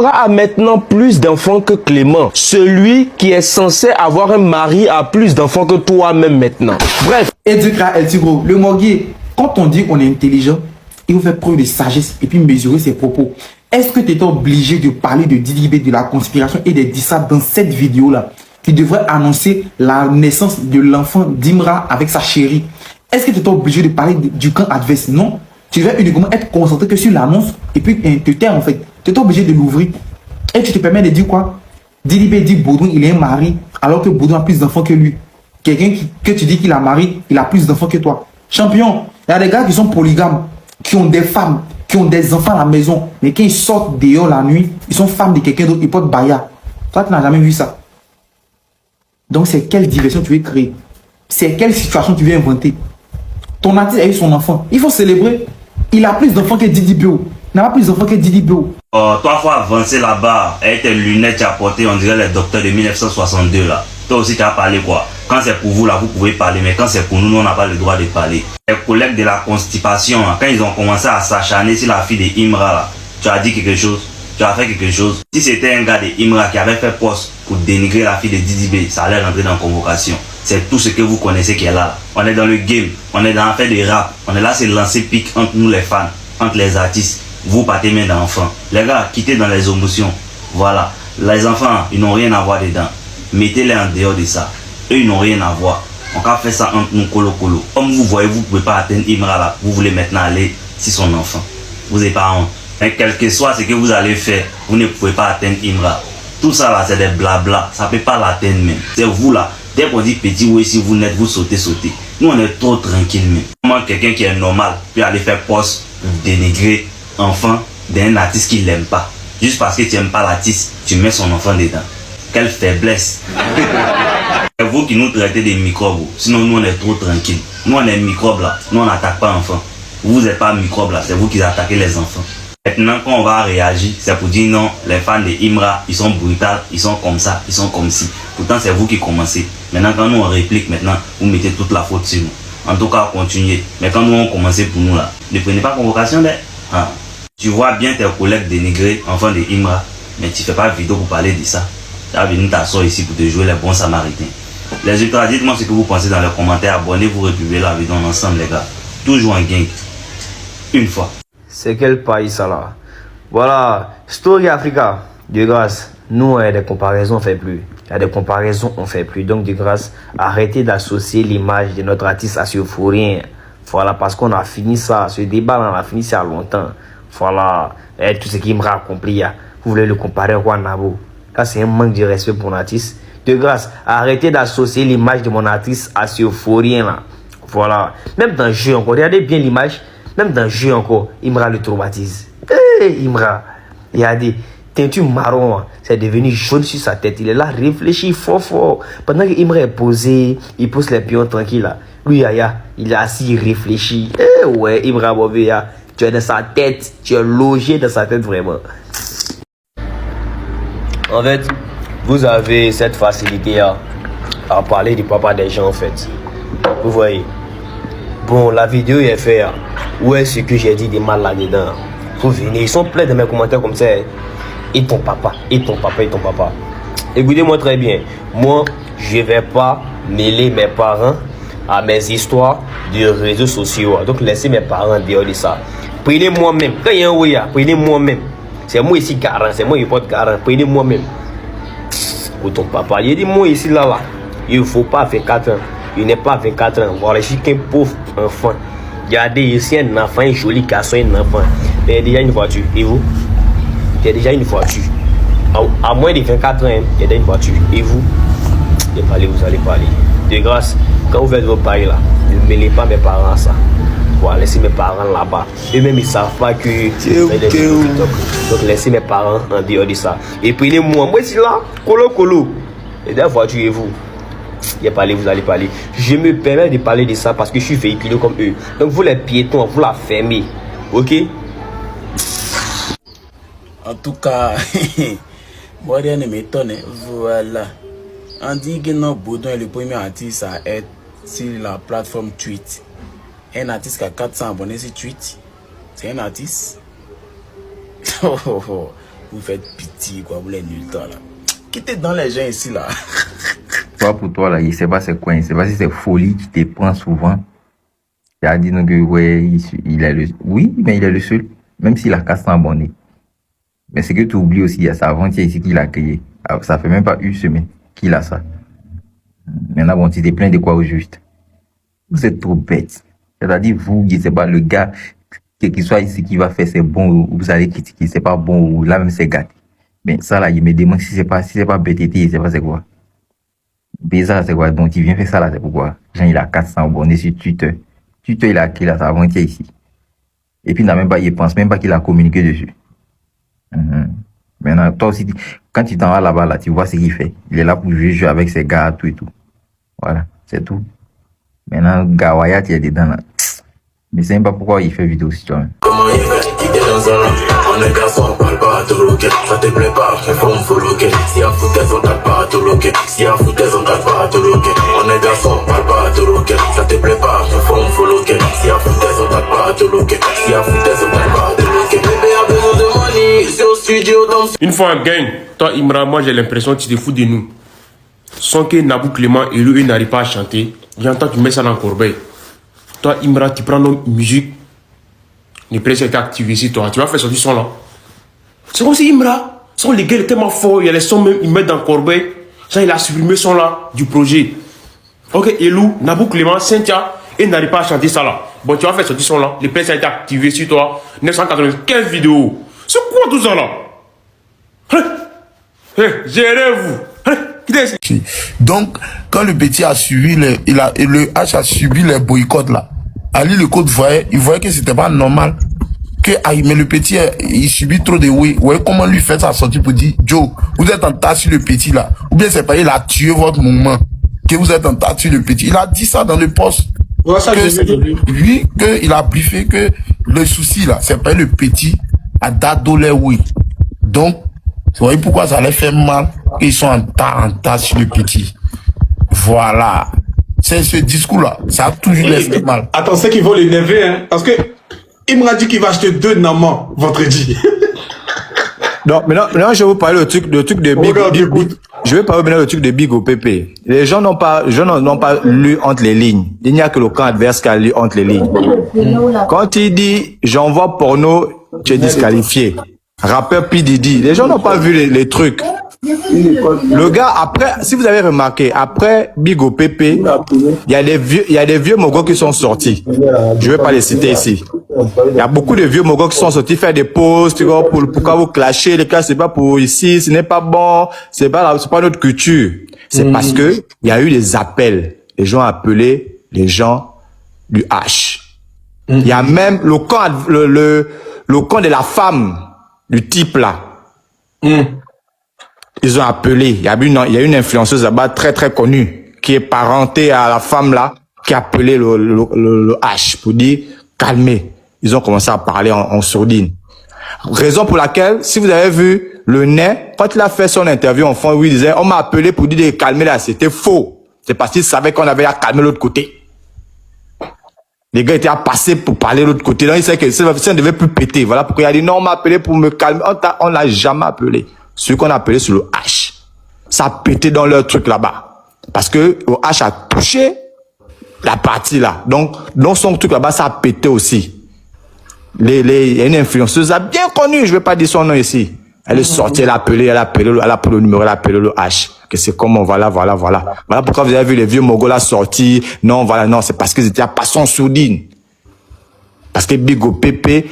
Imra a maintenant plus d'enfants que Clément. Celui qui est censé avoir un mari a plus d'enfants que toi-même maintenant. Bref. Edukra El Tigro, le morguier, quand on dit qu'on est intelligent, il faut faire preuve de sagesse et puis mesurer ses propos. Est-ce que tu étais obligé de parler de Didibé, de la conspiration et des dissats dans cette vidéo-là qui devrait annoncer la naissance de l'enfant d'Imra avec sa chérie? Est-ce que tu étais obligé de parler du camp adverse? Non. Tu devais uniquement être concentré que sur l'annonce et puis te taire en fait. Tu étais obligé de l'ouvrir. Et tu te permets de dire quoi? Didibé dit Baudouin, il est un mari alors que Baudouin a plus d'enfants que lui. Quelqu'un que tu dis qu'il a marié, il a plus d'enfants que toi. Champion, il y a des gars qui sont polygames, qui ont des femmes, qui ont des enfants à la maison, mais quand ils sortent dehors la nuit, ils sont femmes de quelqu'un d'autre, ils portent baya. Toi, tu n'as jamais vu ça. Donc, c'est quelle diversion tu veux créer? C'est quelle situation tu veux inventer? Ton artiste a eu son enfant. Il faut célébrer. Il a plus d'enfants que Didi Bio. Il n'a pas plus d'enfants que Didi Bio. Toi, faut avancer là-bas. Avec tes lunettes, tu as porté, on dirait les docteurs de 1962 là. Toi aussi, tu as parlé quoi? Quand c'est pour vous là, vous pouvez parler, mais quand c'est pour nous, on n'a pas le droit de parler. Les collègues de la constipation, là, quand ils ont commencé à s'acharner sur la fille de Imra là, tu as dit quelque chose? Tu as fait quelque chose? Si c'était un gars de Imra qui avait fait poste pour dénigrer la fille de Didibé, ça allait rentrer dans la convocation. C'est tout ce que vous connaissez qui est là. On est dans le game, on est dans l'affaire des rap, on est là, c'est lancer pique entre nous les fans, entre les artistes. Vous partez main d'enfants. Les gars, quittez dans les émotions. Voilà. Les enfants, ils n'ont rien à voir dedans. Mettez-les en dehors de ça. Eux, ils n'ont rien à voir. On va faire ça entre nous, colo. Comme vous voyez, vous ne pouvez pas atteindre Imra là. Vous voulez maintenant aller sur son enfant. Vous n'avez pas honte. Mais quel que soit ce que vous allez faire, vous ne pouvez pas atteindre Imra. Tout ça là, c'est des blabla. Ça ne peut pas l'atteindre même. C'est vous là. Dès qu'on dit petit, oui, si vous n'êtes, vous sautez. Nous, on est trop tranquille même. Comment quelqu'un qui est normal peut aller faire poste pour dénigrer enfant d'un artiste qui l'aime pas? Juste parce que tu n'aimes pas l'artiste, tu mets son enfant dedans. Quelle faiblesse. C'est vous qui nous traitez des microbes. Sinon, nous, on est trop tranquille. Nous, on est microbes là. Nous, on n'attaque pas enfants. Vous n'êtes pas microbes là. C'est vous qui attaquez les enfants. Maintenant, quand on va réagir, c'est pour dire non, les fans de Imra, ils sont brutaux, ils sont comme ça, ils sont comme ci. Pourtant, c'est vous qui commencez. Maintenant, quand nous, on réplique, maintenant, vous mettez toute la faute sur nous. En tout cas, continuez. Mais quand nous, on commence pour nous là, ne prenez pas convocation d'aide. Hein? Tu vois bien tes collègues dénigrer enfants de Imra, mais tu fais pas vidéo pour parler de ça. Tu as venu t'asseoir ici pour te jouer les bons samaritains. Les ultras, dites-moi ce que vous pensez dans les commentaires. Abonnez-vous, republiez la vidéo ensemble, les gars. Toujours en gang. Une fois. C'est quel pays ça là? Voilà, Story Africa. De grâce, nous, il y a des comparaisons, on fait plus. Il y a des comparaisons, on fait plus. Donc, de grâce, arrêtez d'associer l'image de notre artiste à ce rien. Voilà, parce qu'on a fini ça. Ce débat, on a fini ça longtemps. Voilà, et tout ce qui me accompli, vous voulez le comparer à Nabo. Ça, c'est un manque de respect pour mon artiste. De grâce, arrêtez d'associer l'image de mon artiste à ce rien là. Voilà, même dans le jeu encore, regardez bien l'image. Même dans le jeu encore, Imra le traumatise. Imra, il y a des teintures marron, c'est devenu jaune sur sa tête. Il est là, réfléchit fort. Pendant que Imra est posé, il pose les pions tranquille là. Lui, il est assis, il réfléchit. Ouais, Imra Bobéa, tu es dans sa tête, tu es logé dans sa tête vraiment. En fait, vous avez cette facilité à parler du papa des gens en fait. Vous voyez. Bon, la vidéo est faite. Où est-ce que j'ai dit des mal là-dedans? Vous venez, ils sont pleins de mes commentaires comme ça. Et ton papa, et ton papa, et ton papa. Écoutez-moi très bien. Moi, je ne vais pas mêler mes parents à mes histoires de réseaux sociaux. Donc, laissez mes parents dehors de ça. Prenez moi-même. Quand il y a un oui, prenez moi-même. C'est moi ici garant, c'est moi qui porte garant. Prenez moi-même. Ou ton papa, il dit moi ici là. Il ne faut pas 24 ans. Il n'est pas 24 ans. Voilà, je suis qu'un pauvre enfant. Regardez ici un enfant, un joli garçon, un enfant. Il y a déjà une voiture. Et vous? Il y a déjà une voiture. À moins de 24 ans, il y a déjà une voiture. Et vous? Vous allez parler. De grâce, quand vous faites vos paris là, ne mêlez pas mes parents à ça. Voilà, laissez mes parents là-bas. Eux-mêmes, ils ne savent pas que donc laissez mes parents en dehors de ça. Et prenez moi ici là, colo. Et dans la voiture, et vous? Vous allez parler. Je me permets de parler de ça parce que je suis véhiculé comme eux. Donc vous les piétons, vous la fermez. Ok? En tout cas, moi rien ne m'étonne. Voilà. On dit que non, Baudouin est le premier artiste à être sur la plateforme Tweet. Un artiste qui a 400 abonnés sur Tweet. C'est un artiste. vous faites pitié, quoi, vous les nuls là. Quittez dans les gens ici, là. Toi, pour toi, là, il sait pas c'est quoi, il sait pas si c'est folie qui te prend souvent. Il a dit, donc, ouais, il est le, oui, mais il est le seul, même s'il a 400 abonnés. Mais c'est que tu oublies aussi, il y a sa avant-hier ici qu'il a créé. Ça fait même pas une semaine qu'il a ça. Maintenant, bon, tu te plains de quoi au juste? Vous êtes trop bêtes. C'est-à-dire, vous, je sais pas, le gars, quel qu'il soit ici, qui va faire, c'est bon, ou vous allez critiquer, c'est pas bon, ou là même c'est gâté. Mais ça, là, il me demande si c'est pas BTT, c'est pas c'est quoi. Bizarre, c'est quoi? Donc, il vient faire ça, là, c'est pourquoi? Genre, il a 400 abonnés sur Twitter. Twitter, il a créé là, ça avant-hier ici. Et puis, il pense même pas qu'il a communiqué dessus. Maintenant, toi aussi, quand tu t'en vas là-bas, là, tu vois ce qu'il fait. Il est là pour jouer avec ses gars, tout et tout. Voilà, c'est tout. Maintenant, Gawaya, tu es dedans, là. Mais c'est même pas pourquoi il fait vidéo aussi, tu vois. Comment il fait? Il est dans un an. On est garçon, on parle pas à te loquer. Ça te plaît pas, il faut me folloquer. Si à foutaise, on tape pas à te loquer. Si à foutaise, on tape pas à te loquer. On est garçon, on parle pas à te loquer. Ça te plaît pas, il faut me folloquer. Si à foutaise, on tape pas à te loquer. Si à foutaise, on tape pas à te loquer. Bébé a besoin de money, c'est au studio dans. Une fois en gang, toi Imra, moi j'ai l'impression que tu te fous de nous. Sans que Nabou Clément et lui n'arrivent pas à chanter, j'entends que tu mets ça dans le corbeil. Toi Imra, tu prends nos musiques, les presses étaient activées ici, toi, tu vas faire sortir son là. C'est comme si Imra, son les gars il est tellement fort, il y a les sons même, il met dans le corbeil. Ça, il a supprimé son là du projet. Ok, Elou, Nabou Clément, Cynthia, et n'arrive pas à chanter ça là. Bon, tu vas faire sortir son là, les presses étaient activées sur toi, 995 vidéos. C'est quoi tout ça là? Gérez-vous. Donc, quand le petit a suivi le H a subi les boycotts là, Ali le code il voyait que c'était pas normal. Mais le petit, il subit trop de oui. Vous voyez comment lui fait sa sortie pour dire, Joe, vous êtes en tas sur le petit là. Ou bien c'est pas, il a tué votre mouvement. Que vous êtes en tas sur le petit. Il a dit ça dans le poste. Ouais, ça, Lui, il a briefé que le souci là, c'est pas le petit à Dado les oui. Donc, vous voyez pourquoi ça les fait mal? Ils sont en tas sur le petit. Voilà. C'est ce discours-là. Ça a toujours les fait mal. Attends, c'est qu'ils vont l'énerver, hein. Parce que, il m'a dit qu'il va acheter 2 Naman vendredi. Donc, maintenant, je vais vous parler le truc de Big. Je vais parler maintenant le truc de Big au PP. Les gens n'ont pas lu entre les lignes. Il n'y a que le camp adverse qui a lu entre les lignes. Quand il dit, j'envoie porno, tu es disqualifié. Rappeur P. Diddy. Les gens n'ont pas vu les trucs. Le gars, après, si vous avez remarqué, après Big au PP, il y a des vieux mogos qui sont sortis. Je vais pas les citer ici. Il y a beaucoup de vieux mogos qui sont sortis faire des posts, pourquoi vous clashez, les gars, c'est pas pour ici, ce n'est pas bon, c'est pas notre culture. C'est parce que il y a eu des appels. Les gens ont appelé les gens du H. Il y a même le camp de la femme du type là. Ils ont appelé, il y a une influenceuse là-bas très très connue qui est parentée à la femme là qui a appelé le H pour dire calmez. Ils ont commencé à parler en sourdine. Raison pour laquelle, si vous avez vu le nez, quand il a fait son interview en fond, il disait on m'a appelé pour dire de calmer là, c'était faux. C'est parce qu'il savait qu'on avait à calmer l'autre côté. Les gars étaient à passer pour parler de l'autre côté. Donc, il sait que ça ne devait plus péter. Voilà pourquoi il a dit non, on m'a appelé pour me calmer. On l'a jamais appelé. Celui qu'on a appelé sur le H. Ça a pété dans leur truc là-bas. Parce que le H a touché la partie là. Donc, dans son truc là-bas, ça a pété aussi. Il y a une influenceuse bien connue, je vais pas dire son nom ici. Elle est sortie, elle a appelé le numéro, elle a appelé le H. Que c'est comment, voilà. Voilà pourquoi vous avez vu les vieux mogos là sortis. Non, c'est parce qu'ils étaient à passion sourdine. Parce que Big au PP,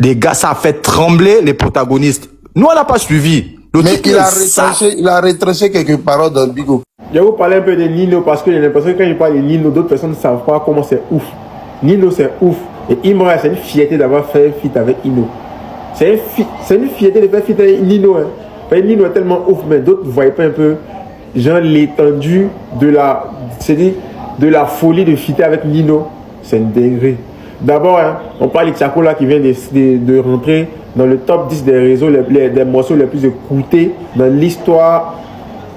les gars, ça a fait trembler les protagonistes. Nous, on n'a pas suivi. Mais il a retranché quelques paroles dans Big O. Je vais vous parler un peu de Nino parce que j'ai l'impression que quand je parle de Nino, d'autres personnes ne savent pas comment c'est ouf. Nino, c'est ouf. Et Imra, c'est une fierté d'avoir fait un feat avec Nino. C'est une fierté de faire un feat avec Nino. Hein. Nino est tellement ouf, mais d'autres ne voyaient pas un peu genre l'étendue de la folie de fitter avec Nino. C'est une dinguerie. D'abord, hein, on parle de Tchako là qui vient de rentrer dans le top 10 des réseaux, des morceaux les plus écoutés dans l'histoire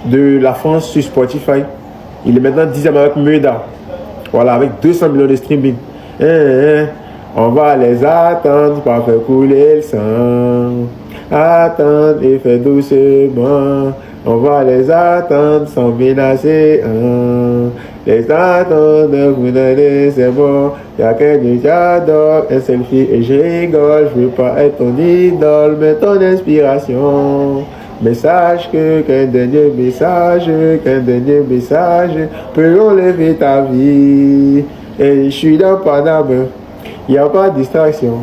de la France sur Spotify. Il est maintenant 10e avec Meda. Voilà, avec 200 millions de streaming. On va les attendre pour faire couler le sang. attendre et faire doucement. On va les attendre sans menacer. Les attendre, vous donnez, c'est bon. Y'a qu'un j'adore, un selfie et je rigole. Je veux pas être ton idole, mais ton inspiration. Mais sache qu'un dernier message peut enlever ta vie. Et je suis dans Panama, y a pas de distraction.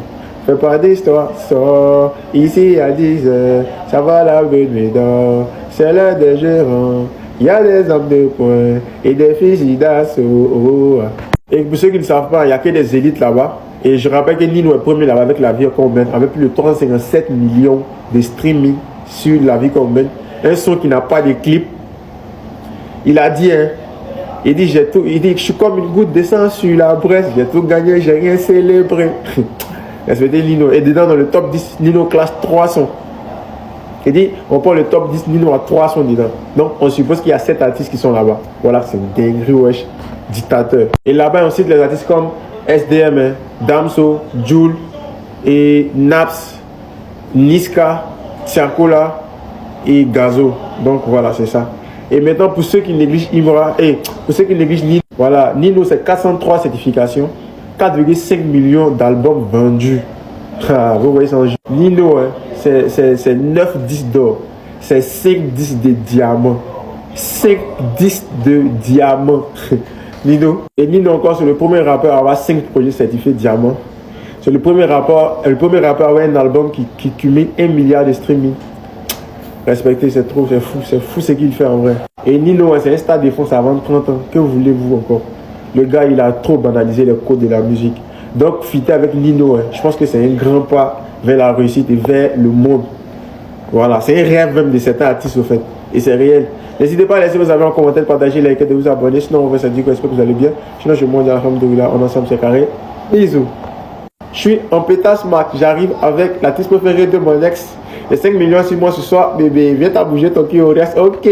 Fais pas d'histoire, sors. Ici à 10 heures, ça va laver mes dents. C'est l'heure des gérants. Il y a des hommes de poing et des fusils d'assaut. Et pour ceux qui ne savent pas, il n'y a que des élites là-bas. Et je rappelle que Nino est premier là-bas avec La Vie qu'on mène, avec plus de 357 millions de streaming sur La Vie qu'on mène. Un son qui n'a pas de clip. Il a dit, hein, il dit, je suis comme une goutte de sang sur la Bresse. J'ai tout gagné, j'ai rien célébré. Respectez Nino. Et dedans, dans le top 10, Nino classe 3 sons. Il dit, on prend le top 10, Nino a 3 sons dedans. Donc, on suppose qu'il y a 7 artistes qui sont là-bas. Voilà, c'est une dinguerie, wesh. Dictateur. Et là-bas, on cite les artistes comme SDM, hein, Damso, Jul, et Naps, Niska, Tiakola et Gazo. Donc, voilà, c'est ça. Et maintenant, pour ceux qui négligent Imra, et pour ceux qui négligent Nino, voilà, Nino, c'est 403 certifications, 4,5 millions d'albums vendus. Ah, vous voyez ça en jeu. Nino, hein, c'est 9 disques d'or, c'est 5 disques de diamants. 5 disques de diamants. Nino. Et Nino encore, c'est le premier rappeur à avoir 5 projets certifiés diamants. C'est le premier rappeur à avoir un album qui cumule 1 milliard de streaming. Respectez, c'est trop, c'est fou ce qu'il fait en vrai. Et Nino, c'est un stade de défense avant 30 ans. Que voulez-vous encore? Le gars, il a trop banalisé les codes de la musique. Donc, fitter avec Nino, hein, je pense que c'est un grand pas vers la réussite et vers le monde. Voilà, c'est un rêve même de certains artistes au fait. Et c'est réel. N'hésitez pas à laisser vos avis en commentaire, partager, liker, de vous abonner. Sinon, on va se dire que j'espère que vous allez bien. Sinon, je monte à la femme de Willa. On ensemble, c'est carré. Bisous. Je suis en pétasse Mac. J'arrive avec l'artiste préféré de mon ex. Les 5 millions sur moi ce soir, bébé. Viens t'as bouger ton cul au reste. Ok.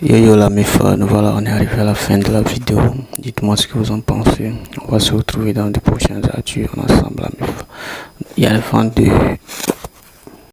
Yo la mes fans, voilà, on est arrivé à la fin de la vidéo. Dites-moi ce que vous en pensez. On va se retrouver dans de prochaines aventures ensemble, la mes fans. Il y a le fan de